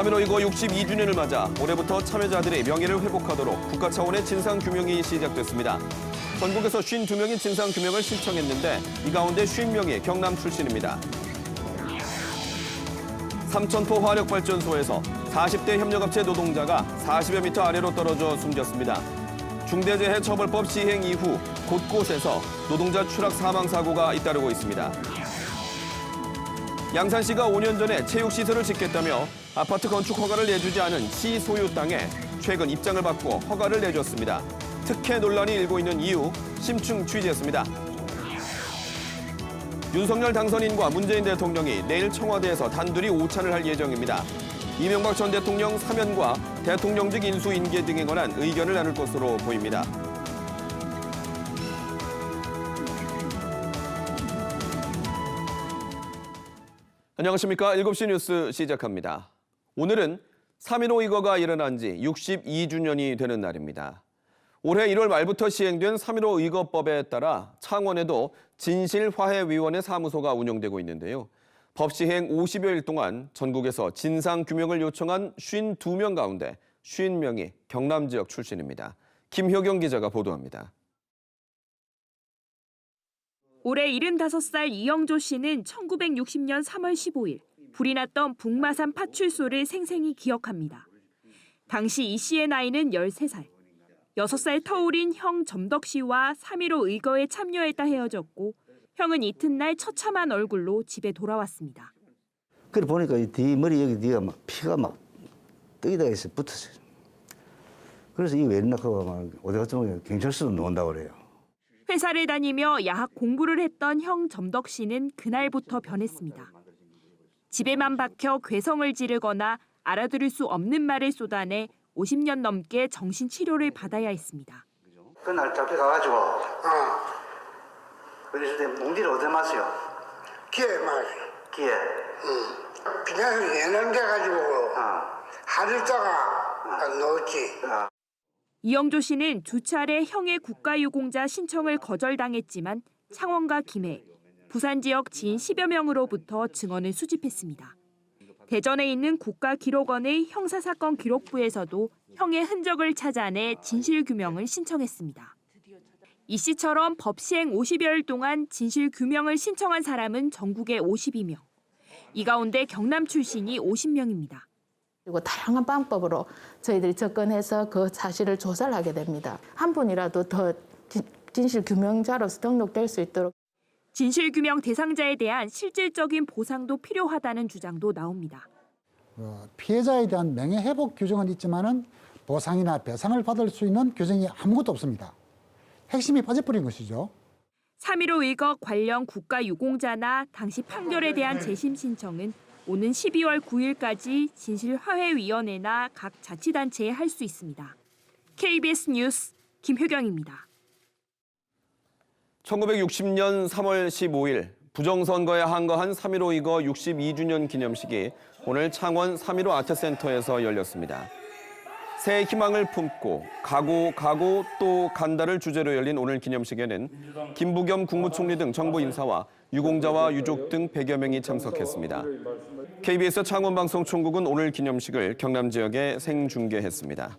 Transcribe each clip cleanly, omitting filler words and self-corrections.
3.15 이거 62주년을 맞아 올해부터 참여자들의 명예를 회복하도록 국가 차원의 진상규명이 시작됐습니다. 전국에서 52명이 진상규명을 신청했는데 이 가운데 50명이 경남 출신입니다. 삼천포 화력발전소에서 40대 협력업체 노동자가 40여 미터 아래로 떨어져 숨졌습니다. 중대재해처벌법 시행 이후 곳곳에서 노동자 추락 사망 사고가 잇따르고 있습니다. 양산시가 5년 전에 체육시설을 짓겠다며 아파트 건축 허가를 내주지 않은 시 소유 땅에 최근 입장을 받고 허가를 내줬습니다. 특혜 논란이 일고 있는 이유 심층 취재했습니다. 윤석열 당선인과 문재인 대통령이 내일 청와대에서 단둘이 오찬을 할 예정입니다. 이명박 전 대통령 사면과 대통령직 인수 인계 등에 관한 의견을 나눌 것으로 보입니다. 안녕하십니까. 7시 뉴스 시작합니다. 오늘은 3.15 이거가 일어난 지 62주년이 되는 날입니다. 올해 1월 말부터 시행된 3.15 의거법에 따라 창원에도 진실화해위원회 사무소가 운영되고 있는데요. 법 시행 50여일 동안 전국에서 진상규명을 요청한 52명 가운데 50명이 경남 지역 출신입니다. 김효경 기자가 보도합니다. 올해 75살 이영조 씨는 1960년 3월 15일 불이 났던 북마산 파출소를 생생히 기억합니다. 당시 이 씨의 나이는 13살. 6살 터울인 형 점덕 씨와 3.15 의거에 참여했다 헤어졌고 형은 이튿날 처참한 얼굴로 집에 돌아왔습니다. 그래 보니까 이 뒤 머리 여기 뒤가 막 피가 막 뜨기다가 있어 붙었어요. 그래서 이게 왜 이러나 하고 막 어디 갔으면 경찰서도 나온다고 그래요. 회사를 다니며 야학 공부를 했던 형 점덕 씨는 그날부터 변했습니다. 집에만 박혀 괴성을 지르거나 알아들을 수 없는 말을 쏟아내 50년 넘게 정신치료를 받아야 했습니다. 그날 잡혀가가지고 그랬을 때 뭉디를 어디 마세요? 기에 말. 기에. 그냥 예능돼가지고 하루 있다가 넣었지. 이영조 씨는 두 차례 형의 국가유공자 신청을 거절당했지만 창원과 김해, 부산 지역 지인 10여 명으로부터 증언을 수집했습니다. 대전에 있는 국가기록원의 형사사건 기록부에서도 형의 흔적을 찾아내 진실규명을 신청했습니다. 이 씨처럼 법 시행 50여일 동안 진실규명을 신청한 사람은 전국에 52명. 이 가운데 경남 출신이 50명입니다. 그리고 다양한 방법으로 저희들이 접근해서 그 사실을 조사를 하게 됩니다. 한 분이라도 더 진실규명자로서 등록될 수 있도록. 진실규명 대상자에 대한 실질적인 보상도 필요하다는 주장도 나옵니다. 피해자에 대한 명예회복 규정은 있지만은 보상이나 배상을 받을 수 있는 규정이 아무것도 없습니다. 핵심이 빠져버린 것이죠. 3.15 의거 관련 국가유공자나 당시 판결에 대한 재심 신청은 오는 12월 9일까지 진실화해위원회나 각 자치단체에 할 수 있습니다. KBS 뉴스 김효경입니다. 1960년 3월 15일 부정선거에 항거한 3.15 이거 62주년 기념식이 오늘 창원 3.15 아트센터에서 열렸습니다. 새 희망을 품고 가고 또 간다를 주제로 열린 오늘 기념식에는 김부겸 국무총리 등 정부 인사와 유공자와 유족 등 100여 명이 참석했습니다. KBS 창원방송총국은 오늘 기념식을 경남 지역에 생중계했습니다.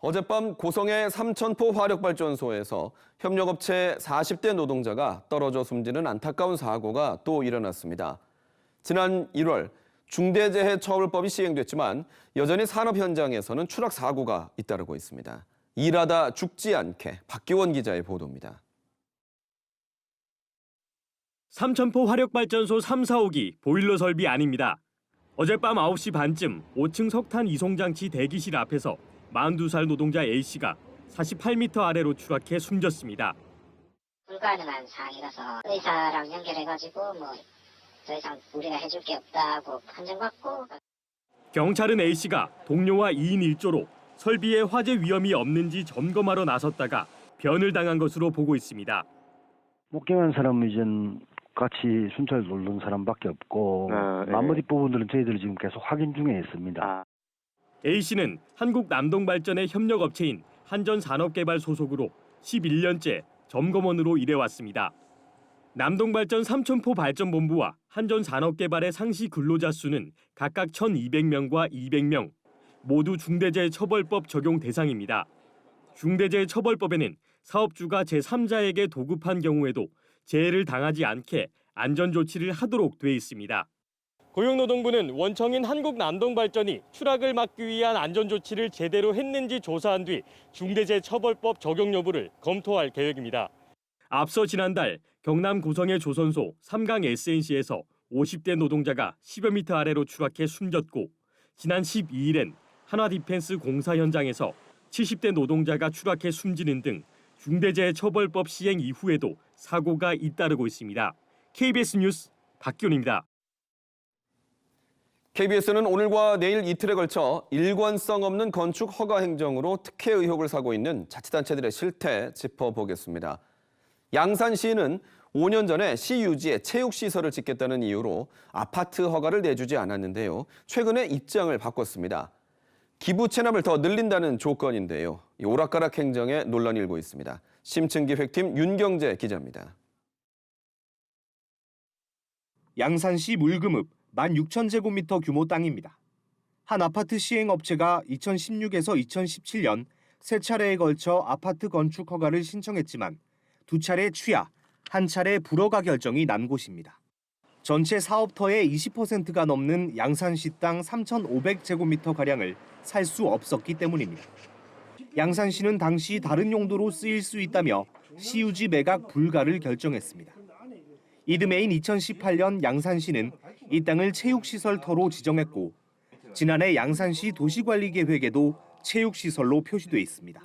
어젯밤 고성의 삼천포 화력발전소에서 협력업체 40대 노동자가 떨어져 숨지는 안타까운 사고가 또 일어났습니다. 지난 1월 중대재해처벌법이 시행됐지만 여전히 산업 현장에서는 추락 사고가 잇따르고 있습니다. 일하다 죽지 않게 박기원 기자의 보도입니다. 삼천포 화력발전소 3, 4호기 보일러 설비 아닙니다. 어젯밤 9시 반쯤 5층 석탄 이송장치 대기실 앞에서 42살 노동자 A씨가 48m 아래로 추락해 숨졌습니다. 불가능한 상황이라서 의사랑 연결해가지고 더 이상 우리가 해줄 게 없다고 판정받고. 경찰은 A씨가 동료와 2인 1조로 설비에 화재 위험이 없는지 점검하러 나섰다가 변을 당한 것으로 보고 있습니다. 목격한 사람은 이제 같이 순찰 돌던 사람밖에 없고 나머지 부분들은 저희들이 지금 계속 확인 중에 있습니다. A씨는 한국 남동발전의 협력업체인 한전산업개발 소속으로 11년째 점검원으로 일해왔습니다. 남동발전 삼천포 발전본부와 한전산업개발의 상시 근로자 수는 각각 1,200명과 200명, 모두 중대재해처벌법 적용 대상입니다. 중대재해처벌법에는 사업주가 제3자에게 도급한 경우에도 재해를 당하지 않게 안전조치를 하도록 돼 있습니다. 고용노동부는 원청인 한국남동발전이 추락을 막기 위한 안전조치를 제대로 했는지 조사한 뒤 중대재해처벌법 적용 여부를 검토할 계획입니다. 앞서 지난달 경남 고성의 조선소 3강 SNC에서 50대 노동자가 10여 미터 아래로 추락해 숨졌고 지난 12일엔 한화디펜스 공사 현장에서 70대 노동자가 추락해 숨지는 등 중대재해처벌법 시행 이후에도 사고가 잇따르고 있습니다. KBS 뉴스 박기훈입니다. KBS는 오늘과 내일 이틀에 걸쳐 일관성 없는 건축 허가 행정으로 특혜 의혹을 사고 있는 자치단체들의 실태 짚어보겠습니다. 양산시는 5년 전에 시 유지에 체육시설을 짓겠다는 이유로 아파트 허가를 내주지 않았는데요. 최근에 입장을 바꿨습니다. 기부 체납을 더 늘린다는 조건인데요. 이 오락가락 행정에 논란이 일고 있습니다. 심층기획팀 윤경재 기자입니다. 양산시 물금읍 16,000제곱미터 규모 땅입니다. 한 아파트 시행업체가 2016에서 2017년 세 차례에 걸쳐 아파트 건축 허가를 신청했지만 두 차례 취하, 한 차례 불허가 결정이 난 곳입니다. 전체 사업터의 20%가 넘는 양산시 땅 3,500제곱미터가량을 살 수 없었기 때문입니다. 양산시는 당시 다른 용도로 쓰일 수 있다며 시유지 매각 불가를 결정했습니다. 이듬해인 2018년 양산시는 이 땅을 체육시설터로 지정했고 지난해 양산시 도시관리계획에도 체육시설로 표시돼 있습니다.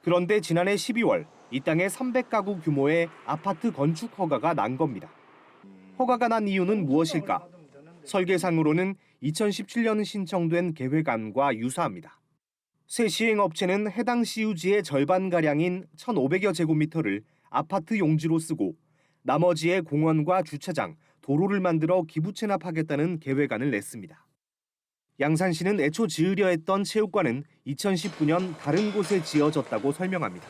그런데 지난해 12월 이 땅에 300가구 규모의 아파트 건축 허가가 난 겁니다. 허가가 난 이유는 무엇일까? 설계상으로는 2017년 신청된 계획안과 유사합니다. 새 시행업체는 해당 시유지의 절반가량인 1,500여 제곱미터를 아파트 용지로 쓰고 나머지의 공원과 주차장, 도로를 만들어 기부 체납하겠다는 계획안을 냈습니다. 양산시는 애초 지으려 했던 체육관은 2019년 다른 곳에 지어졌다고 설명합니다.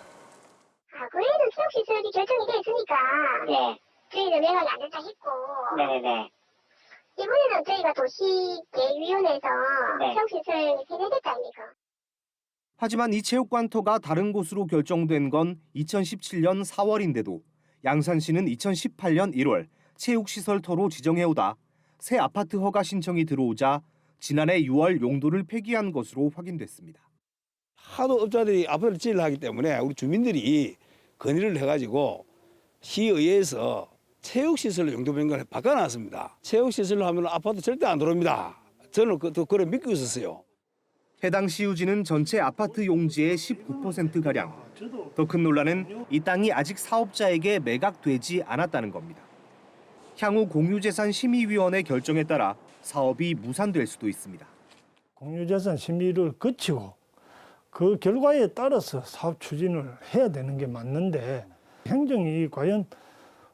그래도 체육시설이 결정이 돼 있으니까 저희는 매각이 안 된다 했고 이번에는 저희가 도시계획위원회에서 체육시설 세대됐다 아닙니까? 하지만 이 체육관터가 다른 곳으로 결정된 건 2017년 4월인데도 양산시는 2018년 1월 체육시설터로 지정해오다 새 아파트 허가 신청이 들어오자 지난해 6월 용도를 폐기한 것으로 확인됐습니다. 하도 업자들이 아파트를 지으려 하기 때문에 우리 주민들이 건의를 해가지고 시의회에서 체육시설로 용도 변경을 바꿔놨습니다. 체육시설로 하면 아파트 절대 안 들어옵니다. 저는 그걸 믿고 있었어요. 해당 시유지는 전체 아파트 용지의 19%가량. 더 큰 논란은 이 땅이 아직 사업자에게 매각되지 않았다는 겁니다. 향후 공유재산 심의위원회 결정에 따라 사업이 무산될 수도 있습니다. 공유재산 심의를 거치고 그 결과에 따라서 사업 추진을 해야 되는 게 맞는데 행정이 과연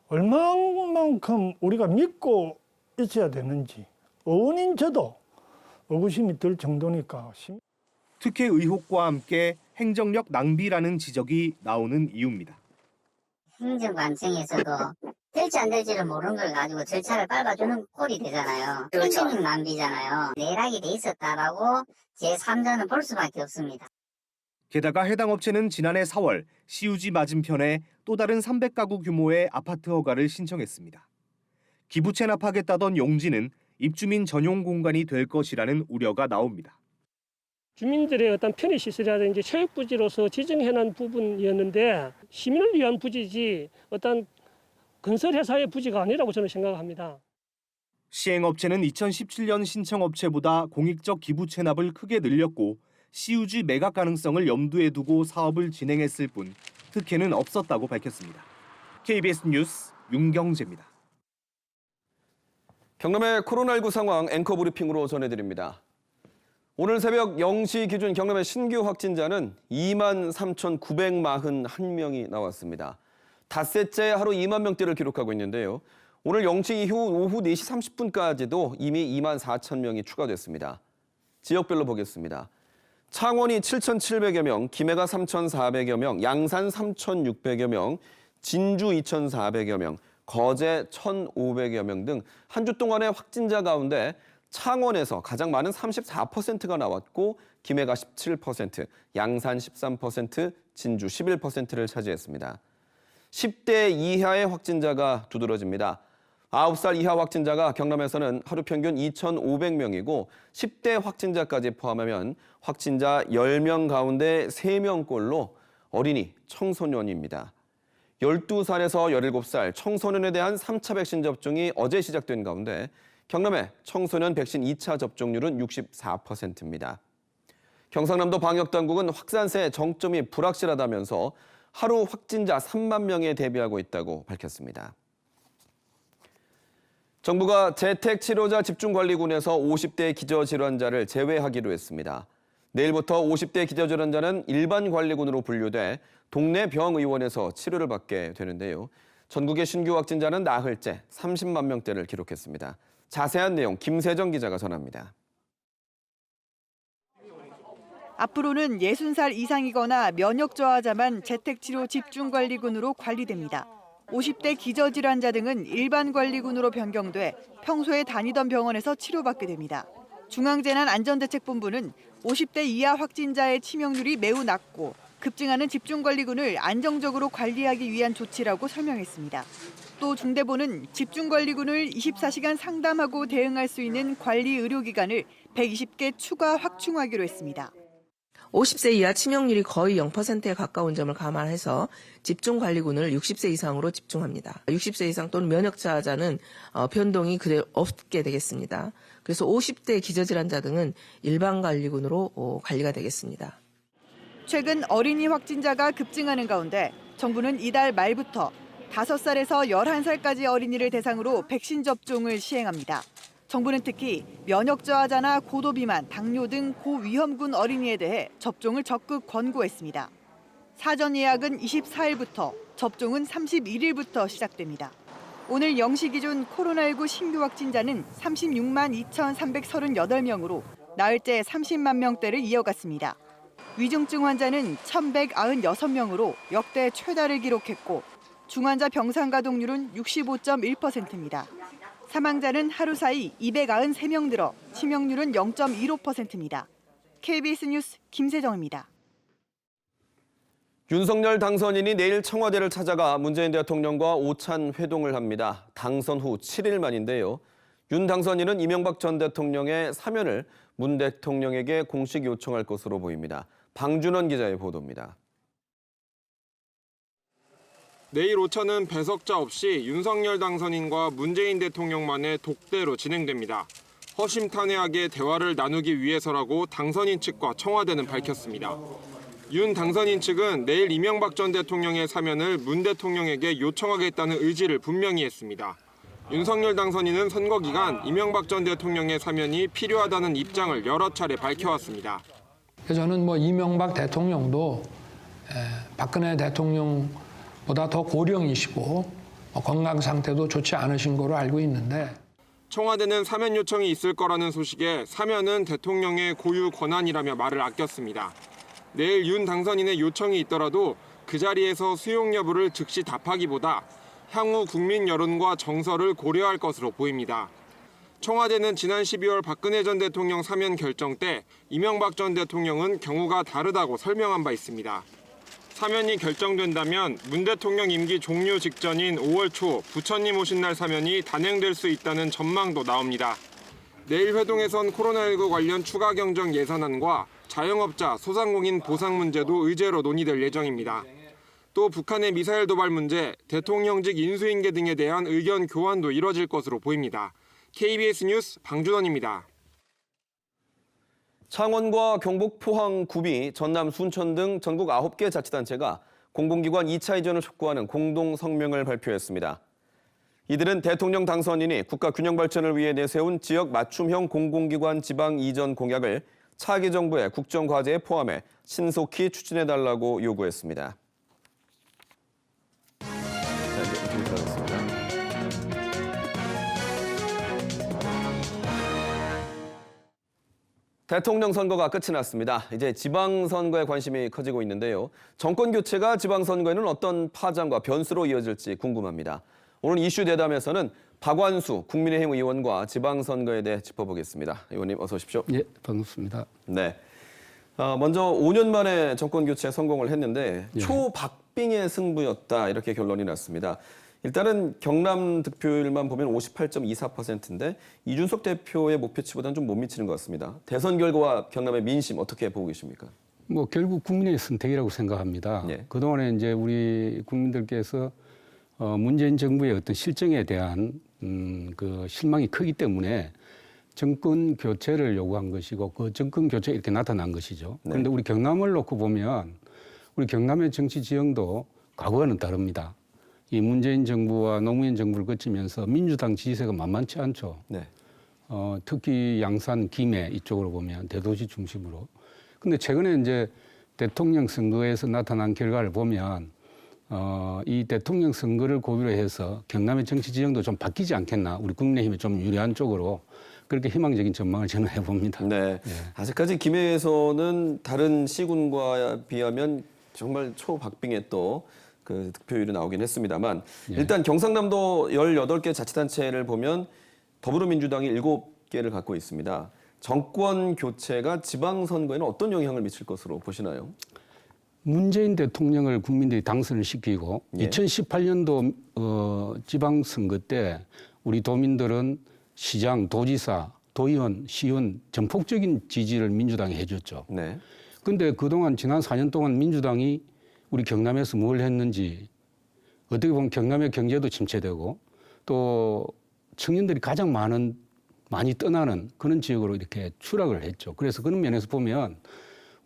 얼마만큼 우리가 믿고 있어야 되는지 의원인 저도 의구심이 들 정도니까. 특혜 의혹과 함께 행정력 낭비라는 지적이 나오는 이유입니다. 행정관청에서도 될지 안 될지를 모르는 걸 가지고 절차를 밟아주는 꼴이 되잖아요. 행정력 낭비잖아요. 내락이 돼 있었다라고 제3자는 볼 수밖에 없습니다. 게다가 해당 업체는 지난해 4월 시유지 맞은편에 또 다른 300가구 규모의 아파트 허가를 신청했습니다. 기부 체납하겠다던 용지는 입주민 전용 공간이 될 것이라는 우려가 나옵니다. 주민들의 어떤 편의시설이라든지 체육부지로서 지정해놓은 부분이었는데 시민을 위한 부지지 어떤 건설회사의 부지가 아니라고 저는 생각합니다. 시행업체는 2017년 신청업체보다 공익적 기부 체납을 크게 늘렸고 시유지 매각 가능성을 염두에 두고 사업을 진행했을 뿐 특혜는 없었다고 밝혔습니다. KBS 뉴스 윤경재입니다. 경남의 코로나19 상황 앵커 브리핑으로 전해드립니다. 오늘 새벽 0시 기준 경남의 신규 확진자는 23,941명이 나왔습니다. 닷새째 하루 2만 명대를 기록하고 있는데요. 오늘 0시 이후 오후 4시 30분까지도 이미 2만 4천 명이 추가됐습니다. 지역별로 보겠습니다. 창원이 7,700여 명, 김해가 3,400여 명, 양산 3,600여 명, 진주 2,400여 명, 거제 1,500여 명 등 한 주 동안의 확진자 가운데 창원에서 가장 많은 34%가 나왔고 김해가 17%, 양산 13%, 진주 11%를 차지했습니다. 10대 이하의 확진자가 두드러집니다. 9살 이하 확진자가 경남에서는 하루 평균 2,500명이고 10대 확진자까지 포함하면 확진자 10명 가운데 3명꼴로 어린이, 청소년입니다. 12살에서 17살 청소년에 대한 3차 백신 접종이 어제 시작된 가운데 경남의 청소년 백신 2차 접종률은 64%입니다. 경상남도 방역당국은 확산세 정점이 불확실하다면서 하루 확진자 3만 명에 대비하고 있다고 밝혔습니다. 정부가 재택치료자 집중관리군에서 50대 기저질환자를 제외하기로 했습니다. 내일부터 50대 기저질환자는 일반관리군으로 분류돼 동네 병의원에서 치료를 받게 되는데요. 전국의 신규 확진자는 나흘째 30만 명대를 기록했습니다. 자세한 내용 김세정 기자가 전합니다. 앞으로는 60살 이상이거나 면역 저하자만 재택치료 집중관리군으로 관리됩니다. 50대 기저질환자 등은 일반관리군으로 변경돼 평소에 다니던 병원에서 치료받게 됩니다. 중앙재난안전대책본부는 50대 이하 확진자의 치명률이 매우 낮고 급증하는 집중관리군을 안정적으로 관리하기 위한 조치라고 설명했습니다. 또 중대본은 집중관리군을 24시간 상담하고 대응할 수 있는 관리 의료기관을 120개 추가 확충하기로 했습니다. 50세 이하 치명률이 거의 0%에 가까운 점을 감안해서 집중관리군을 60세 이상으로 집중합니다. 60세 이상 또는 면역저하자는 변동이 그대로 없게 되겠습니다. 그래서 50대 기저질환자 등은 일반관리군으로 관리가 되겠습니다. 최근 어린이 확진자가 급증하는 가운데 정부는 이달 말부터 5살에서 11살까지 어린이를 대상으로 백신 접종을 시행합니다. 정부는 특히 면역 저하자나 고도 비만, 당뇨 등 고위험군 어린이에 대해 접종을 적극 권고했습니다. 사전 예약은 24일부터, 접종은 31일부터 시작됩니다. 오늘 0시 기준 코로나19 신규 확진자는 36만 2,338명으로 나흘째 30만 명대를 이어갔습니다. 위중증 환자는 1,196명으로 역대 최다를 기록했고 중환자 병상 가동률은 65.1%입니다. 사망자는 하루 사이 293명 늘어 치명률은 0.15%입니다. KBS 뉴스 김세정입니다. 윤석열 당선인이 내일 청와대를 찾아가 문재인 대통령과 오찬 회동을 합니다. 당선 후 7일 만인데요. 윤 당선인은 이명박 전 대통령의 사면을 문 대통령에게 공식 요청할 것으로 보입니다. 방준원 기자의 보도입니다. 내일 오찬은 배석자 없이 윤석열 당선인과 문재인 대통령만의 독대로 진행됩니다. 허심탄회하게 대화를 나누기 위해서라고 당선인 측과 청와대는 밝혔습니다. 윤 당선인 측은 내일 이명박 전 대통령의 사면을 문 대통령에게 요청하겠다는 의지를 분명히 했습니다. 윤석열 당선인은 선거 기간 이명박 전 대통령의 사면이 필요하다는 입장을 여러 차례 밝혀왔습니다. 저는 이명박 대통령도 박근혜 대통령보다 더 고령이시고 건강 상태도 좋지 않으신 거로 알고 있는데 청와대는 사면 요청이 있을 거라는 소식에 사면은 대통령의 고유 권한이라며 말을 아꼈습니다. 내일 윤 당선인의 요청이 있더라도 그 자리에서 수용 여부를 즉시 답하기보다 향후 국민 여론과 정서를 고려할 것으로 보입니다. 청와대는 지난 12월 박근혜 전 대통령 사면 결정 때 이명박 전 대통령은 경우가 다르다고 설명한 바 있습니다. 사면이 결정된다면 문 대통령 임기 종료 직전인 5월 초 부처님 오신 날 사면이 단행될 수 있다는 전망도 나옵니다. 내일 회동에선 코로나19 관련 추가 경정 예산안과 자영업자, 소상공인 보상 문제도 의제로 논의될 예정입니다. 또 북한의 미사일 도발 문제, 대통령직 인수인계 등에 대한 의견 교환도 이뤄질 것으로 보입니다. KBS 뉴스 방준원입니다. 창원과 경북, 포항, 구미, 전남, 순천 등 전국 9개 자치단체가 공공기관 2차 이전을 촉구하는 공동 성명을 발표했습니다. 이들은 대통령 당선인이 국가 균형 발전을 위해 내세운 지역 맞춤형 공공기관 지방 이전 공약을 차기 정부의 국정과제에 포함해 신속히 추진해달라고 요구했습니다. 대통령 선거가 끝이 났습니다. 이제 지방선거에 관심이 커지고 있는데요. 정권 교체가 지방선거에는 어떤 파장과 변수로 이어질지 궁금합니다. 오늘 이슈 대담에서는 박완수 국민의힘 의원과 지방선거에 대해 짚어보겠습니다. 의원님 어서 오십시오. 예, 반갑습니다. 네. 먼저 5년 만에 정권 교체에 성공을 했는데 예. 초박빙의 승부였다 이렇게 결론이 났습니다. 일단은 경남 득표율만 보면 58.24%인데 이준석 대표의 목표치보다는 좀 못 미치는 것 같습니다. 대선 결과와 경남의 민심 어떻게 보고 계십니까? 뭐 결국 국민의 선택이라고 생각합니다. 예. 그동안에 이제 우리 국민들께서 문재인 정부의 어떤 실정에 대한 그 실망이 크기 때문에 정권 교체를 요구한 것이고 그 정권 교체가 이렇게 나타난 것이죠. 네. 그런데 우리 경남을 놓고 보면 우리 경남의 정치 지형도 과거와는 다릅니다. 이 문재인 정부와 노무현 정부를 거치면서 민주당 지지세가 만만치 않죠. 네. 특히 양산, 김해 이쪽으로 보면 대도시 중심으로. 근데 최근에 이제 대통령 선거에서 나타난 결과를 보면 이 대통령 선거를 고비로 해서 경남의 정치 지형도 좀 바뀌지 않겠나. 우리 국민의힘이 좀 유리한 쪽으로 그렇게 희망적인 전망을 저는 해봅니다. 네. 예. 아직까지 김해에서는 다른 시군과 비하면 정말 초박빙의 또 그 득표율이 나오긴 했습니다만 예. 일단 경상남도 18개 자치단체를 보면 더불어민주당이 7개를 갖고 있습니다. 정권 교체가 지방선거에는 어떤 영향을 미칠 것으로 보시나요? 문재인 대통령을 국민들이 당선을 시키고 예. 2018년도 지방선거 때 우리 도민들은 시장, 도지사, 도의원, 시의원 전폭적인 지지를 민주당이 해줬죠. 네. 근데 그동안 지난 4년 동안 민주당이 우리 경남에서 뭘 했는지 어떻게 보면 경남의 경제도 침체되고 또 청년들이 가장 많이 떠나는 그런 지역으로 이렇게 추락을 했죠. 그래서 그런 면에서 보면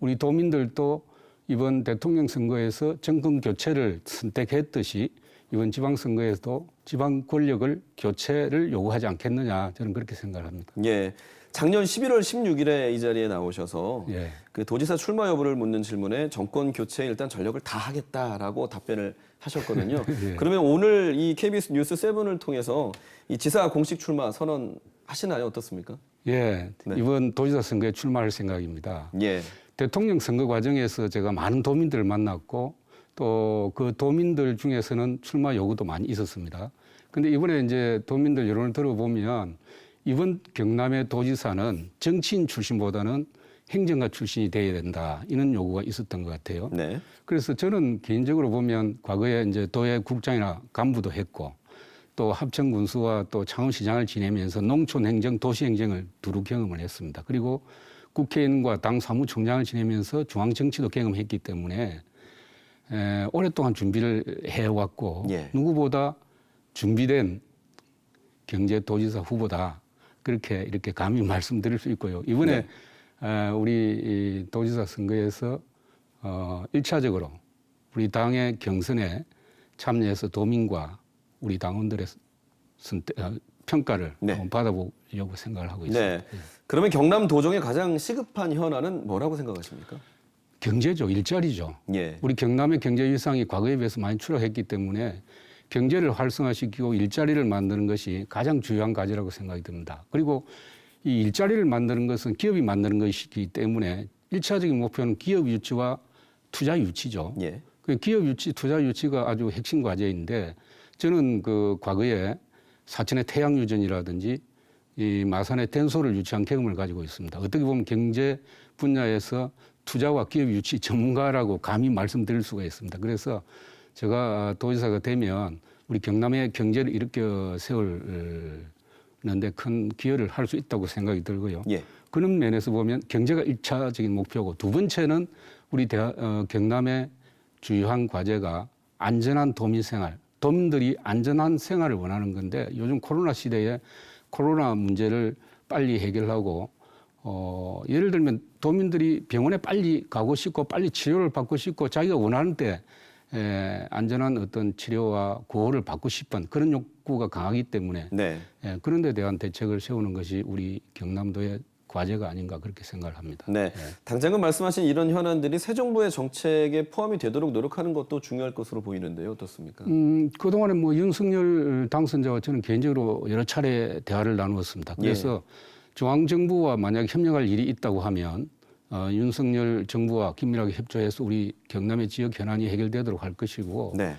우리 도민들도 이번 대통령 선거에서 정권 교체를 선택했듯이 이번 지방선거에서도 지방 권력을 교체를 요구하지 않겠느냐 저는 그렇게 생각을 합니다. 예. 작년 11월 16일에 이 자리에 나오셔서 예. 그 도지사 출마 여부를 묻는 질문에 정권 교체에 일단 전력을 다 하겠다라고 답변을 하셨거든요. 예. 그러면 오늘 이 KBS 뉴스 7을 통해서 이 지사 공식 출마 선언하시나요? 어떻습니까? 예. 네. 이번 도지사 선거에 출마할 생각입니다. 예. 대통령 선거 과정에서 제가 많은 도민들을 만났고 또 그 도민들 중에서는 출마 요구도 많이 있었습니다. 근데 이번에 이제 도민들 여론을 들어보면 이번 경남의 도지사는 정치인 출신보다는 행정가 출신이 돼야 된다. 이런 요구가 있었던 것 같아요. 네. 그래서 저는 개인적으로 보면 과거에 이제 도의 국장이나 간부도 했고 또 합천군수와 또 창원시장을 지내면서 농촌행정, 도시행정을 두루 경험을 했습니다. 그리고 국회의원과 당 사무총장을 지내면서 중앙정치도 경험했기 때문에 오랫동안 준비를 해왔고 예. 누구보다 준비된 경제도지사 후보다 그렇게 이렇게 감히 말씀드릴 수 있고요. 이번에 우리 이 도지사 선거에서 1차적으로 우리 당의 경선에 참여해서 도민과 우리 당원들의 평가를 네. 받아보려고 생각을 하고 있습니다. 네. 그러면 경남 도정의 가장 시급한 현안은 뭐라고 생각하십니까? 경제죠. 일자리죠. 예. 우리 경남의 경제 위상이 과거에 비해서 많이 추락했기 때문에 경제를 활성화시키고 일자리를 만드는 것이 가장 중요한 과제라고 생각이 듭니다. 그리고 이 일자리를 만드는 것은 기업이 만드는 것이기 때문에 1차적인 목표는 기업 유치와 투자 유치죠. 예. 그 기업 유치, 투자 유치가 아주 핵심 과제인데 저는 그 과거에 사천의 태양유전이라든지 이 마산의 덴소를 유치한 경험을 가지고 있습니다. 어떻게 보면 경제 분야에서 투자와 기업 유치 전문가라고 감히 말씀드릴 수가 있습니다. 그래서 제가 도지사가 되면 우리 경남의 경제를 일으켜 세우는데 큰 기여를 할 수 있다고 생각이 들고요. 예. 그런 면에서 보면 경제가 1차적인 목표고 두 번째는 우리 경남의 주요한 과제가 안전한 도민 생활. 도민들이 안전한 생활을 원하는 건데 요즘 코로나 시대에 코로나 문제를 빨리 해결하고 예를 들면 도민들이 병원에 빨리 가고 싶고 빨리 치료를 받고 싶고 자기가 원하는 때 안전한 어떤 치료와 구호를 받고 싶은 그런 욕구가 강하기 때문에 네. 그런 데 대한 대책을 세우는 것이 우리 경남도의 과제가 아닌가 그렇게 생각을 합니다. 네. 당장은 말씀하신 이런 현안들이 새 정부의 정책에 포함이 되도록 노력하는 것도 중요할 것으로 보이는데요. 어떻습니까? 그동안에 뭐 윤석열 당선자와 저는 개인적으로 여러 차례 대화를 나누었습니다. 그래서 중앙정부와 만약 협력할 일이 있다고 하면 윤석열 정부와 긴밀하게 협조해서 우리 경남의 지역 현안이 해결되도록 할 것이고 네.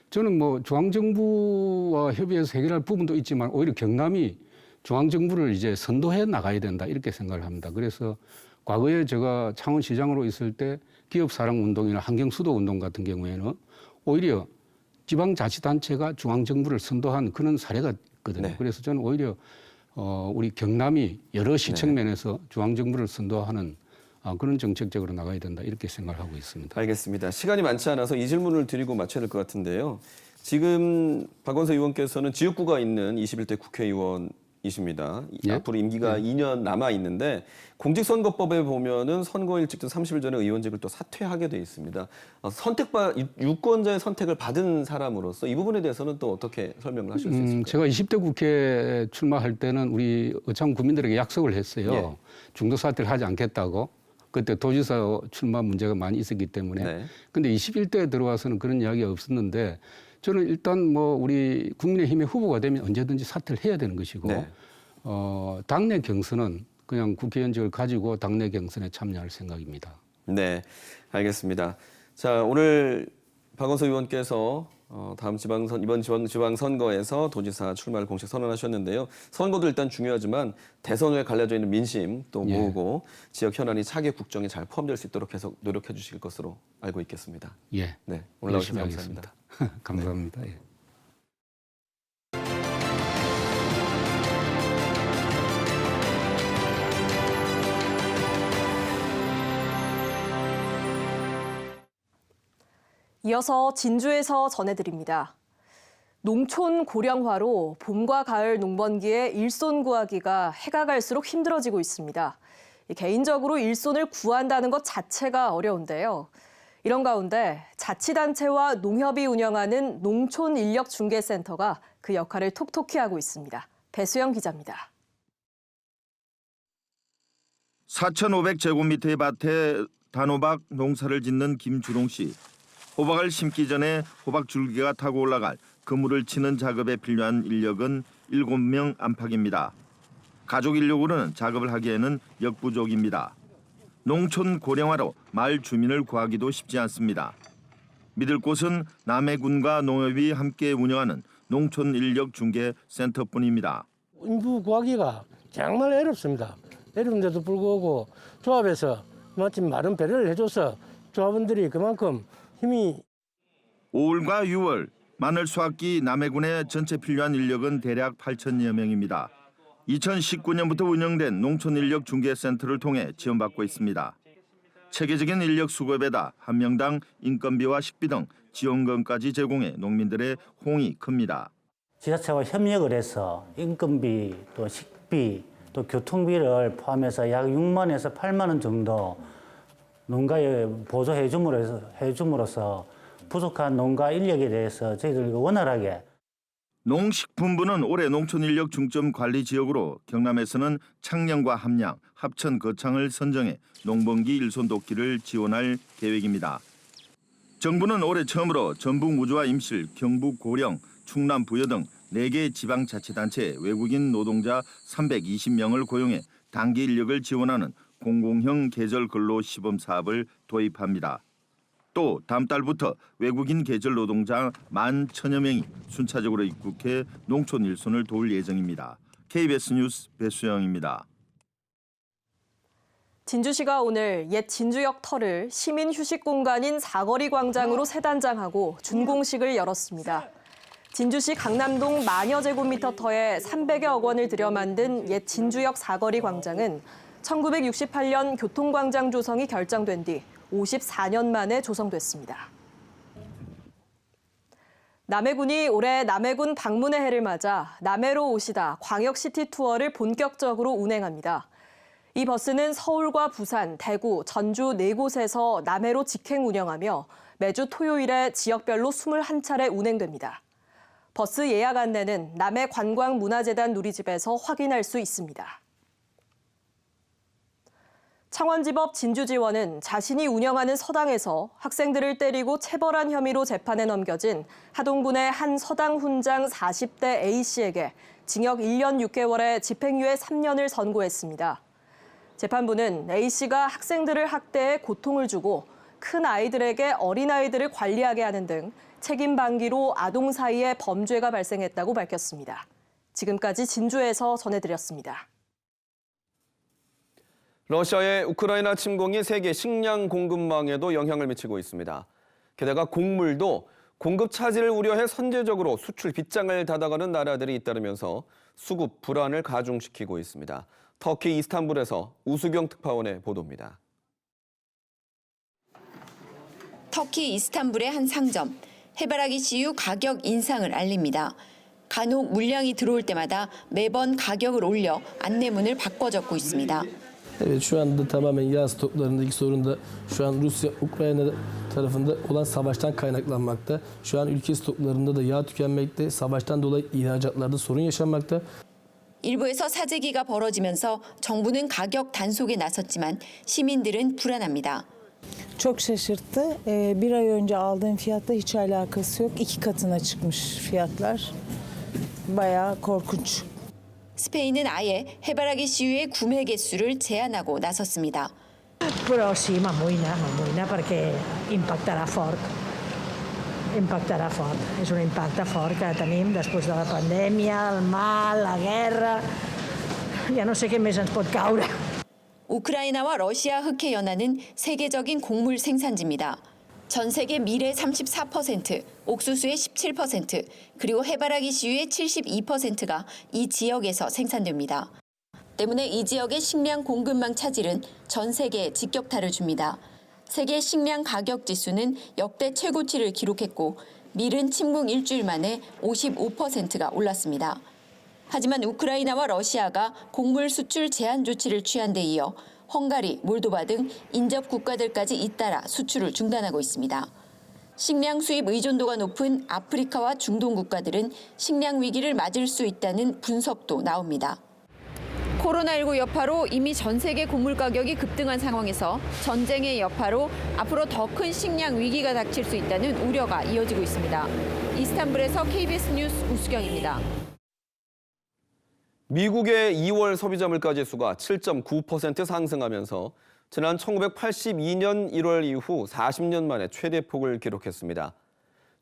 저는 뭐 중앙정부와 협의해서 해결할 부분도 있지만 오히려 경남이 중앙정부를 이제 선도해 나가야 된다 이렇게 생각을 합니다. 그래서 과거에 제가 창원시장으로 있을 때 기업사랑운동이나 환경수도운동 같은 경우에는 오히려 지방자치단체가 중앙정부를 선도한 그런 사례가 있거든요. 네. 그래서 저는 오히려 우리 경남이 여러 시청면에서 중앙정부를 선도하는 그런 정책적으로 나가야 된다 이렇게 생각을 하고 있습니다. 알겠습니다. 시간이 많지 않아서 이 질문을 드리고 마쳐야 될 것 같은데요. 지금 박원석 의원께서는 지역구가 있는 21대 국회의원이십니다. 예? 앞으로 임기가 2년 남아 있는데 공직선거법에 보면은 선거일 직전 30일 전에 의원직을 또 사퇴하게 돼 있습니다. 유권자의 선택을 받은 사람으로서 이 부분에 대해서는 또 어떻게 설명을 하실 수 있을까요? 제가 20대 국회에 출마할 때는 우리 의창 구민들에게 약속을 했어요. 예. 중도 사퇴를 하지 않겠다고. 그때 도지사 출마 문제가 많이 있었기 때문에. 네. 근데 21대에 들어와서는 그런 이야기가 없었는데 저는 일단 뭐 우리 국민의힘의 후보가 되면 언제든지 사퇴를 해야 되는 것이고 네. 당내 경선은 그냥 국회의원직을 가지고 당내 경선에 참여할 생각입니다. 네, 알겠습니다. 자, 오늘 박원석 의원께서 이번 지방선거에서 도지사 출마를 공식 선언하셨는데요. 선거도 일단 중요하지만 대선 후에 갈라져 있는 민심 또 모으고 지역 현안이 차기 국정에 잘 포함될 수 있도록 계속 노력해 주실 것으로 알고 있겠습니다. 예. 네, 올라오셔서 감사합니다. 감사합니다. 예. 이어서 진주에서 전해드립니다. 농촌 고령화로 봄과 가을 농번기에 일손 구하기가 해가 갈수록 힘들어지고 있습니다. 개인적으로 일손을 구한다는 것 자체가 어려운데요. 이런 가운데 자치단체와 농협이 운영하는 농촌인력중개센터가 그 역할을 톡톡히 하고 있습니다. 배수영 기자입니다. 4,500제곱미터의 밭에 단호박 농사를 짓는 김주롱 씨. 호박을 심기 전에 호박 줄기가 타고 올라갈 그물을 치는 작업에 필요한 인력은 7명 안팎입니다. 가족 인력으로는 작업을 하기에는 역부족입니다. 농촌 고령화로 마을 주민을 구하기도 쉽지 않습니다. 믿을 곳은 남해군과 농협이 함께 운영하는 농촌 인력 중개 센터뿐입니다. 인부 구하기가 정말 어렵습니다. 어려운데도 불구하고 조합에서 마침 많은 배려를 해줘서 조합원들이 그만큼 힘이 5월과 6월 마늘 수확기 남해군의 전체 필요한 인력은 대략 8,000여 명입니다. 2019년부터 운영된 농촌인력중개센터를 통해 지원받고 있습니다. 체계적인 인력 수급에다 한 명당 인건비와 식비 등 지원금까지 제공해 농민들의 호응이 큽니다. 지자체와 협력을 해서 인건비, 또 식비, 또 교통비를 포함해서 약 6만에서 8만 원 정도 농가에 보조해 줌으로써 부족한 농가 인력에 대해서 저희들이 원활하게. 농식품부는 올해 농촌인력 중점 관리 지역으로 경남에서는 창녕과 함양, 합천, 거창을 선정해 농번기 일손 돕기를 지원할 계획입니다. 정부는 올해 처음으로 전북 무주와 임실, 경북 고령, 충남 부여 등 4개 지방자치단체에 외국인 노동자 320명을 고용해 단기 인력을 지원하는 공공형 계절 근로 시범 사업을 도입합니다. 또 다음 달부터 외국인 계절 노동자 11,000여 명이 순차적으로 입국해 농촌 일손을 도울 예정입니다. KBS 뉴스 배수영입니다. 진주시가 오늘 옛 진주역 터를 시민 휴식 공간인 사거리 광장으로 새단장하고 준공식을 열었습니다. 진주시 강남동 만여 제곱미터 터에 300여억 원을 들여 만든 옛 진주역 사거리 광장은 1968년 교통광장 조성이 결정된 뒤 54년 만에 조성됐습니다. 남해군이 올해 남해군 방문의 해를 맞아 남해로 오시다 광역시티 투어를 본격적으로 운행합니다. 이 버스는 서울과 부산, 대구, 전주 4곳에서 남해로 직행 운영하며 매주 토요일에 지역별로 21차례 운행됩니다. 버스 예약 안내는 남해관광문화재단 누리집에서 확인할 수 있습니다. 창원지법 진주지원은 자신이 운영하는 서당에서 학생들을 때리고 체벌한 혐의로 재판에 넘겨진 하동군의 한 서당 훈장 40대 A씨에게 징역 1년 6개월에 집행유예 3년을 선고했습니다. 재판부는 A씨가 학생들을 학대해 고통을 주고 큰 아이들에게 어린아이들을 관리하게 하는 등 책임 방기로 아동 사이에 범죄가 발생했다고 밝혔습니다. 지금까지 진주에서 전해드렸습니다. 러시아의 우크라이나 침공이 세계 식량 공급망에도 영향을 미치고 있습니다. 게다가 곡물도 공급 차질을 우려해 선제적으로 수출 빗장을 닫아가는 나라들이 잇따르면서 수급 불안을 가중시키고 있습니다. 터키 이스탄불에서 우수경 특파원의 보도입니다. 터키 이스탄불의 한 상점, 해바라기 씨유 가격 인상을 알립니다. 간혹 물량이 들어올 때마다 매번 가격을 올려 안내문을 바꿔 적고 있습니다. Evet, şu anda tamamen yağ stoklarındaki sorun da şu an Rusya-Ukrayna tarafında olan savaştan kaynaklanmakta. Şu an ülke stoklarında da yağ tükenmekte. Savaştan dolayı ihracatlarda sorun yaşanmakta. 일부에서 사재기가 벌어지면서 정부는 가격 단속에 나섰지만 시민들은 불안합니다. Çok şaşırttı. Bir ay önce aldığım fiyatla hiç alakası yok. 2 katına çıkmış fiyatlar. Bayağı korkunç. 스페인은 아예 해바라기 씨유의 구매 개수를 제한하고 나섰습니다. Però sì, ma amoïna perché impactarà fort. Impactarà fort. És un impacte fort que tenim després de la pandèmia, el mal, la guerra. Ja no sé què més ens pot caure. 우크라이나와 러시아 흑해 연합은 세계적인 곡물 생산지입니다. 전 세계 밀의 34%, 옥수수의 17%, 그리고 해바라기 씨유의 72%가 이 지역에서 생산됩니다. 때문에 이 지역의 식량 공급망 차질은 전 세계에 직격탄을 줍니다. 세계 식량 가격 지수는 역대 최고치를 기록했고 밀은 침공 일주일 만에 55%가 올랐습니다. 하지만 우크라이나와 러시아가 곡물 수출 제한 조치를 취한 데 이어 헝가리, 몰도바 등 인접 국가들까지 잇따라 수출을 중단하고 있습니다. 식량 수입 의존도가 높은 아프리카와 중동 국가들은 식량 위기를 맞을 수 있다는 분석도 나옵니다. 코로나19 여파로 이미 전 세계 곡물 가격이 급등한 상황에서 전쟁의 여파로 앞으로 더 큰 식량 위기가 닥칠 수 있다는 우려가 이어지고 있습니다. 이스탄불에서 KBS 뉴스 우수경입니다. 미국의 2월 소비자 물가 지수가 7.9% 상승하면서 지난 1982년 1월 이후 40년 만에 최대폭을 기록했습니다.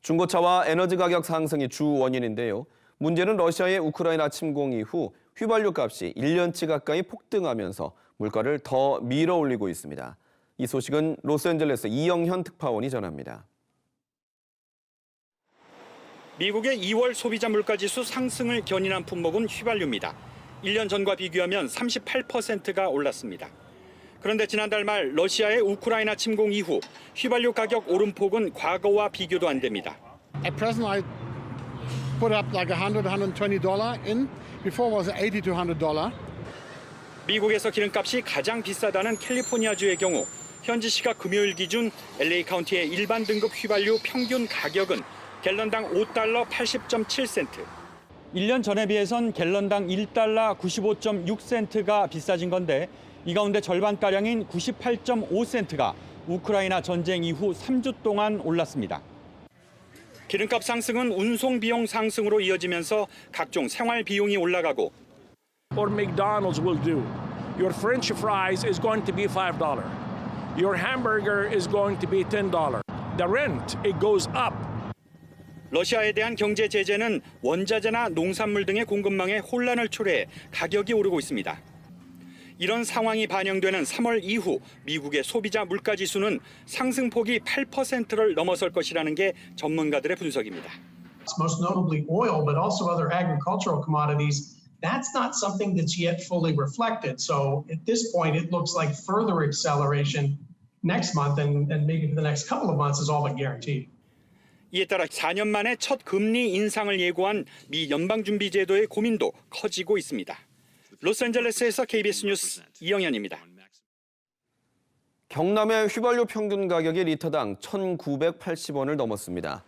중고차와 에너지 가격 상승이 주 원인인데요. 문제는 러시아의 우크라이나 침공 이후 휘발유 값이 1년치 가까이 폭등하면서 물가를 더 밀어올리고 있습니다. 이 소식은 로스앤젤레스 이영현 특파원이 전합니다. 미국의 2월 소비자 물가지수 상승을 견인한 품목은 휘발유입니다. 1년 전과 비교하면 38%가 올랐습니다. 그런데 지난달 말 러시아의 우크라이나 침공 이후 휘발유 가격 오름폭은 과거와 비교도 안 됩니다. At present, I put up like $100-120 in. Before was $80 to $100. 미국에서 기름값이 가장 비싸다는 캘리포니아주의 경우 현지 시각 금요일 기준 LA 카운티의 일반 등급 휘발유 평균 가격은 갤런당 $5 80.7센트. 1년 전에 비해선 갤런당 $1 95.6센트가 비싸진 건데 이 가운데 절반가량인 98.5센트가 우크라이나 전쟁 이후 3주 동안 올랐습니다. 기름값 상승은 운송 비용 상승으로 이어지면서 각종 생활 비용이 올라가고 Or McDonald's will do. Your French fries is going to be $5. Your hamburger is going to be $10. The rent, it goes up. 러시아에 대한 경제 제재는 원자재나 농산물 등의 공급망에 혼란을 초래해 가격이 오르고 있습니다. 이런 상황이 반영되는 3월 이후 미국의 소비자 물가 지수는 상승폭이 8%를 넘어설 것이라는 게 전문가들의 분석입니다. Most notably oil, but also other agricultural commodities. That's not something that's yet fully reflected. So at this point, it looks like further acceleration next month and maybe for the next couple of months is all but guaranteed. 이에 따라 4년 만에 첫 금리 인상을 예고한 미 연방준비제도의 고민도 커지고 있습니다. 로스앤젤레스에서 KBS 뉴스 이영현입니다. 경남의 휘발유 평균 가격이 리터당 1,980원을 넘었습니다.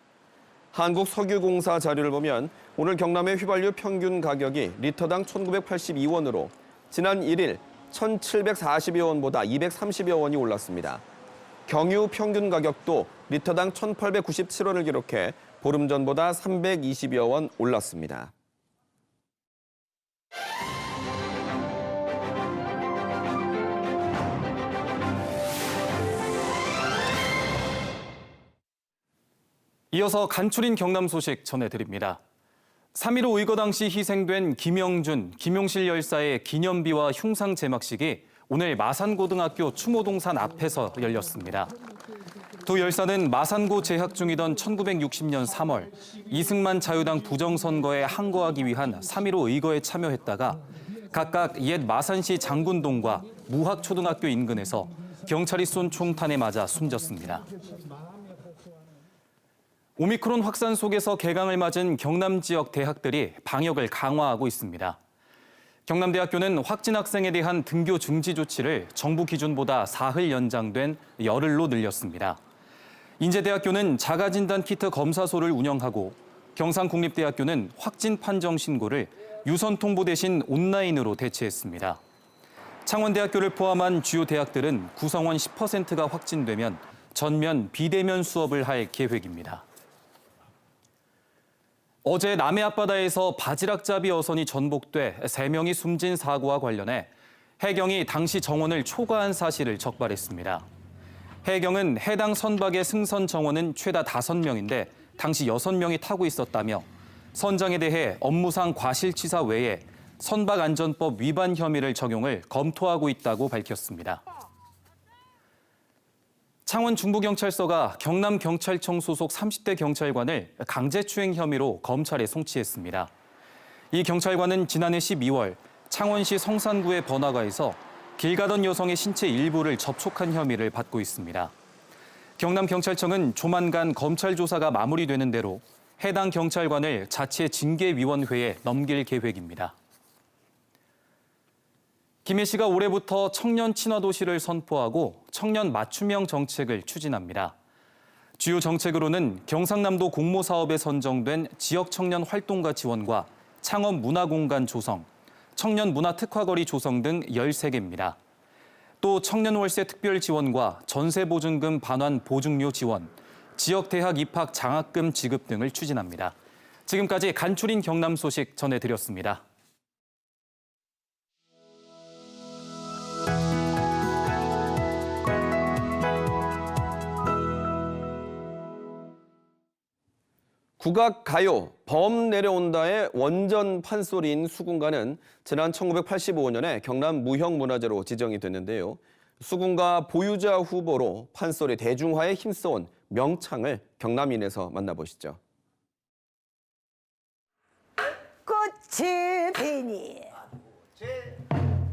한국석유공사 자료를 보면 오늘 경남의 휘발유 평균 가격이 리터당 1,982원으로 지난 1일 1,740여 원보다 230여 원이 올랐습니다. 경유 평균 가격도 리터당 1,897원을 기록해 보름 전보다 320여 원 올랐습니다. 이어서 간추린 경남 소식 전해드립니다. 3.15 의거 당시 희생된 김영준, 김용실 열사의 기념비와 흉상 제막식이 오늘 마산고등학교 추모동산 앞에서 열렸습니다. 두 열사는 마산고 재학 중이던 1960년 3월 이승만 자유당 부정선거에 항거하기 위한 3.15 의거에 참여했다가 각각 옛 마산시 장군동과 무학초등학교 인근에서 경찰이 쏜 총탄에 맞아 숨졌습니다. 오미크론 확산 속에서 개강을 맞은 경남 지역 대학들이 방역을 강화하고 있습니다. 경남대학교는 확진 학생에 대한 등교 중지 조치를 정부 기준보다 사흘 연장된 열흘로 늘렸습니다. 인제대학교는 자가진단 키트 검사소를 운영하고 경상국립대학교는 확진 판정 신고를 유선 통보 대신 온라인으로 대체했습니다. 창원대학교를 포함한 주요 대학들은 구성원 10%가 확진되면 전면 비대면 수업을 할 계획입니다. 어제 남해 앞바다에서 바지락잡이 어선이 전복돼 3명이 숨진 사고와 관련해 해경이 당시 정원을 초과한 사실을 적발했습니다. 해경은 해당 선박의 승선 정원은 최다 5명인데 당시 6명이 타고 있었다며 선장에 대해 업무상 과실치사 외에 선박안전법 위반 혐의를 적용을 검토하고 있다고 밝혔습니다. 창원 중부경찰서가 경남경찰청 소속 30대 경찰관을 강제추행 혐의로 검찰에 송치했습니다. 이 경찰관은 지난해 12월 창원시 성산구의 번화가에서 길 가던 여성의 신체 일부를 접촉한 혐의를 받고 있습니다. 경남경찰청은 조만간 검찰 조사가 마무리되는 대로 해당 경찰관을 자체 징계위원회에 넘길 계획입니다. 김해 시가 올해부터 청년 친화도시를 선포하고 청년 맞춤형 정책을 추진합니다. 주요 정책으로는 경상남도 공모사업에 선정된 지역 청년 활동가 지원과 창업 문화공간 조성, 청년 문화특화거리 조성 등 13개입니다. 또 청년 월세 특별 지원과 전세보증금 반환 보증료 지원, 지역 대학 입학 장학금 지급 등을 추진합니다. 지금까지 간추린 경남 소식 전해드렸습니다. 국악가요 범 내려온다의 원전 판소리인 수군가는 지난 1985년에 경남 무형문화재로 지정이 됐는데요. 수군가 보유자 후보로 판소리 대중화에 힘써온 명창을 경남인에서 만나보시죠. 꽃이 피니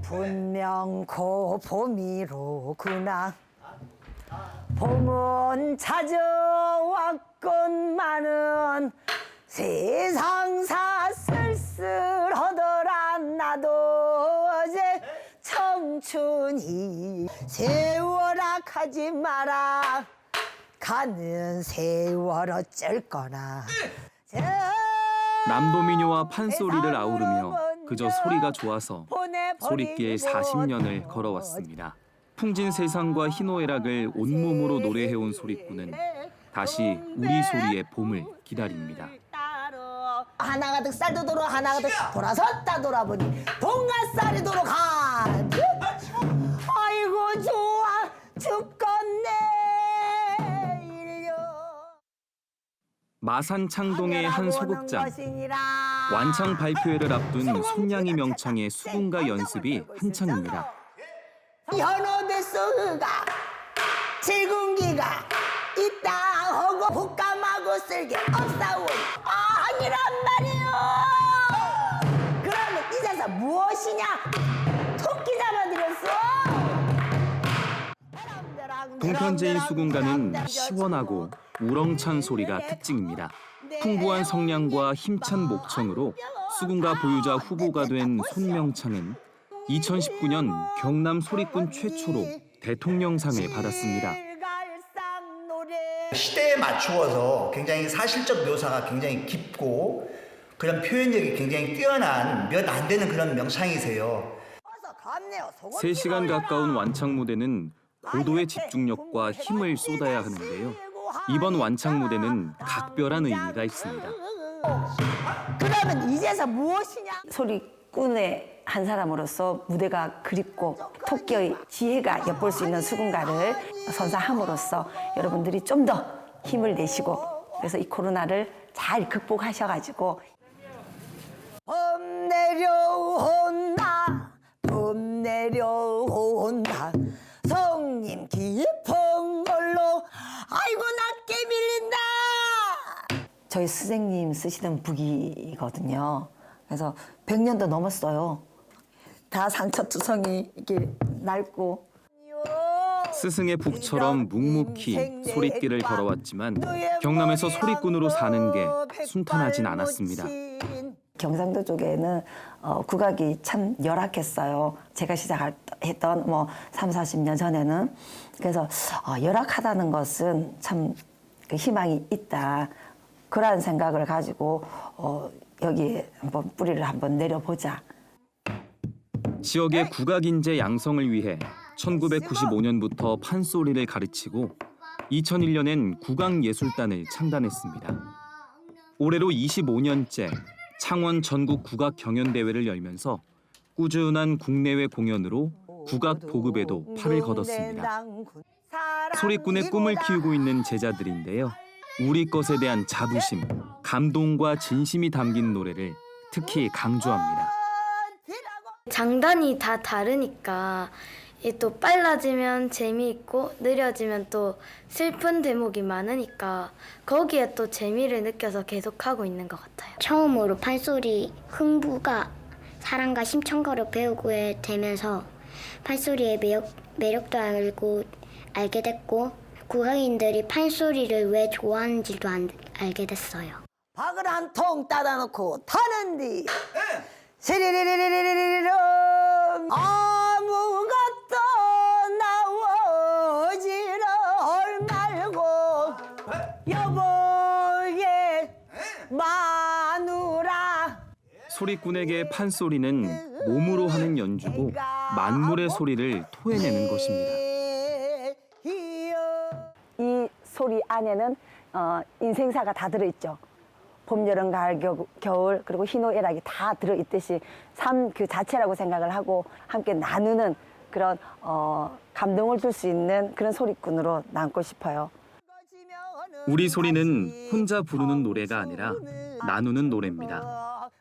분명 고 봄이로구나. 봄은 찾아왔건만은 세상사 쓸쓸하더라. 나도 어제 청춘이 세월아 가지 마라. 가는 세월 어쩔 거나. 남도민요와 판소리를 아우르며 그저 소리가 좋아서 소리길 40년을 걸어왔습니다. 풍진 세상과 희노애락을 온몸으로 노래해온 소리꾼은 다시 우리 소리의 봄을 기다립니다. 하나 가득 쌀도 도로 하나 가득 돌아섰다 돌아보니 동갓살이 도로 가득. 아이고 좋아 죽겠네. 마산 창동의 한 소극장. 완창 발표회를 앞둔 손냥이 명창의 수군가 연습이 한창입니다. 현업에서가 질군기가 있다 하고 복감하고 쓸게 없사오니 아니란 말이요. 그러면 이 자사 무엇이냐? 토끼 잡아들였어. 통편제인 수군가는 시원하고 우렁찬 소리가 특징입니다. 풍부한 성량과 힘찬 목청으로 수군가 보유자 후보가 된 손명창은 2019년 경남 소리꾼 최초로 대통령상을 받았습니다. 시대에 맞추어서 굉장히 사실적 묘사가 굉장히 깊고 그런 표현력이 굉장히 뛰어난 몇 안 되는 그런 명창이세요. 3시간 가까운 완창 무대는 고도의 집중력과 힘을 쏟아야 하는데요. 이번 완창 무대는 각별한 의미가 있습니다. 그러면 이제서 무엇이냐? 소리꾼의 한 사람으로서 무대가 그립고 토끼의 지혜가 엿볼 수 있는 수군가를 선사함으로써 여러분들이 좀 더 힘을 내시고 그래서 이 코로나를 잘 극복하셔가지고 봄 내려온다 봄 내려온다 성님 깊은 걸로 아이고 낮게 밀린다. 저희 선생님 쓰시던 북이거든요. 그래서 100년도 넘었어요. 다 상처투성이 이렇게 낡고 스승의 북처럼 묵묵히 소리길을 걸어왔지만 경남에서 소리꾼으로 사는 게 순탄하진 않았습니다. 경상도 쪽에는 국악이 참 열악했어요. 제가 시작했던 3, 40년 전에는. 그래서 열악하다는 것은 참 그 희망이 있다. 그런 생각을 가지고 여기에 한번 뿌리를 한번 내려보자. 지역의 국악 인재 양성을 위해 1995년부터 판소리를 가르치고 2001년엔 국악예술단을 창단했습니다. 올해로 25년째 창원 전국 국악 경연대회를 열면서 꾸준한 국내외 공연으로 국악 보급에도 팔을 걷었습니다. 소리꾼의 꿈을 키우고 있는 제자들인데요. 우리 것에 대한 자부심, 감동과 진심이 담긴 노래를 특히 강조합니다. 장단이 다 다르니까 또 빨라지면 재미있고 느려지면 또 슬픈 대목이 많으니까 거기에 또 재미를 느껴서 계속하고 있는 것 같아요. 처음으로 판소리 흥부가 사랑과 심청가를 배우게 되면서 판소리의 매력도 알게 됐고 국악인들이 판소리를 왜 좋아하는지도 알게 됐어요. 박을 한 통 따다 놓고 타는디 시리리리리리리리리 아무것도 나오지를 말고 여보게 마누라. 소리꾼에게 판소리는 몸으로 하는 연주고 만물의 소리를 토해내는 것입니다. 이 소리 안에는 인생사가 다 들어있죠. 봄, 여름, 가을, 겨울 그리고 희노애락이 다 들어있듯이 삶 그 자체라고 생각을 하고 함께 나누는 그런 감동을 줄 수 있는 그런 소리꾼으로 남고 싶어요. 우리 소리는 혼자 부르는 노래가 아니라 나누는 노래입니다.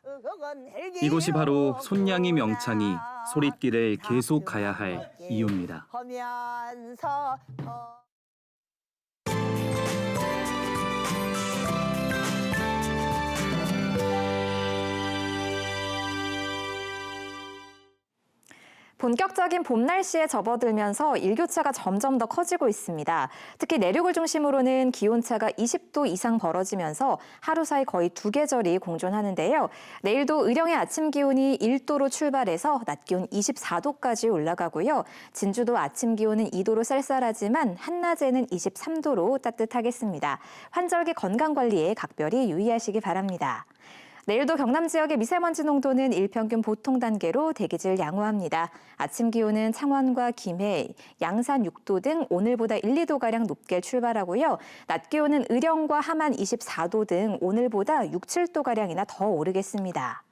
이것이 바로 손냥이 명창이 소리길을 계속 가야 할 이유입니다. 본격적인 봄 날씨에 접어들면서 일교차가 점점 더 커지고 있습니다. 특히 내륙을 중심으로는 기온차가 20도 이상 벌어지면서 하루 사이 거의 두 계절이 공존하는데요. 내일도 의령의 아침 기온이 1도로 출발해서 낮 기온 24도까지 올라가고요. 진주도 아침 기온은 2도로 쌀쌀하지만 한낮에는 23도로 따뜻하겠습니다. 환절기 건강관리에 각별히 유의하시기 바랍니다. 내일도 경남 지역의 미세먼지 농도는 일평균 보통 단계로 대기질 양호합니다. 아침 기온은 창원과 김해, 양산 6도 등 오늘보다 1, 2도가량 높게 출발하고요. 낮 기온은 의령과 함안 24도 등 오늘보다 6, 7도가량이나 더 오르겠습니다.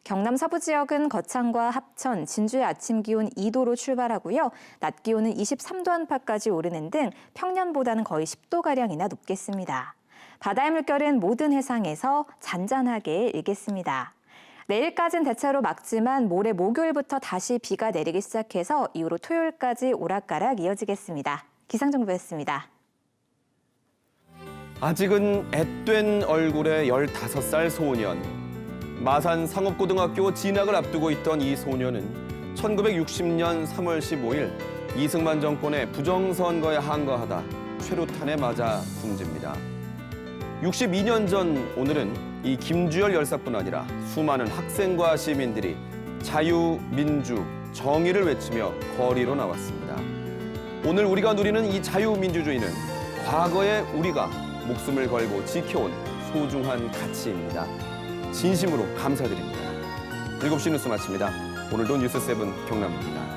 경남 서부 지역은 거창과 합천, 진주의 아침 기온 2도로 출발하고요. 낮 기온은 23도 안팎까지 오르는 등 평년보다는 거의 10도가량이나 높겠습니다. 바다의 물결은 모든 해상에서 잔잔하게 일겠습니다. 내일까지는 대체로 맑지만 모레 목요일부터 다시 비가 내리기 시작해서 이후로 토요일까지 오락가락 이어지겠습니다. 기상정보였습니다. 아직은 앳된 얼굴의 15살 소년. 마산 상업고등학교 진학을 앞두고 있던 이 소년은 1960년 3월 15일 이승만 정권의 부정선거에 항거하다 최루탄에 맞아 숨집니다. 62년 전 오늘은 이 김주열 열사뿐 아니라 수많은 학생과 시민들이 자유, 민주, 정의를 외치며 거리로 나왔습니다. 오늘 우리가 누리는 이 자유민주주의는 과거에 우리가 목숨을 걸고 지켜온 소중한 가치입니다. 진심으로 감사드립니다. 7시 뉴스 마칩니다. 오늘도 뉴스7 경남입니다.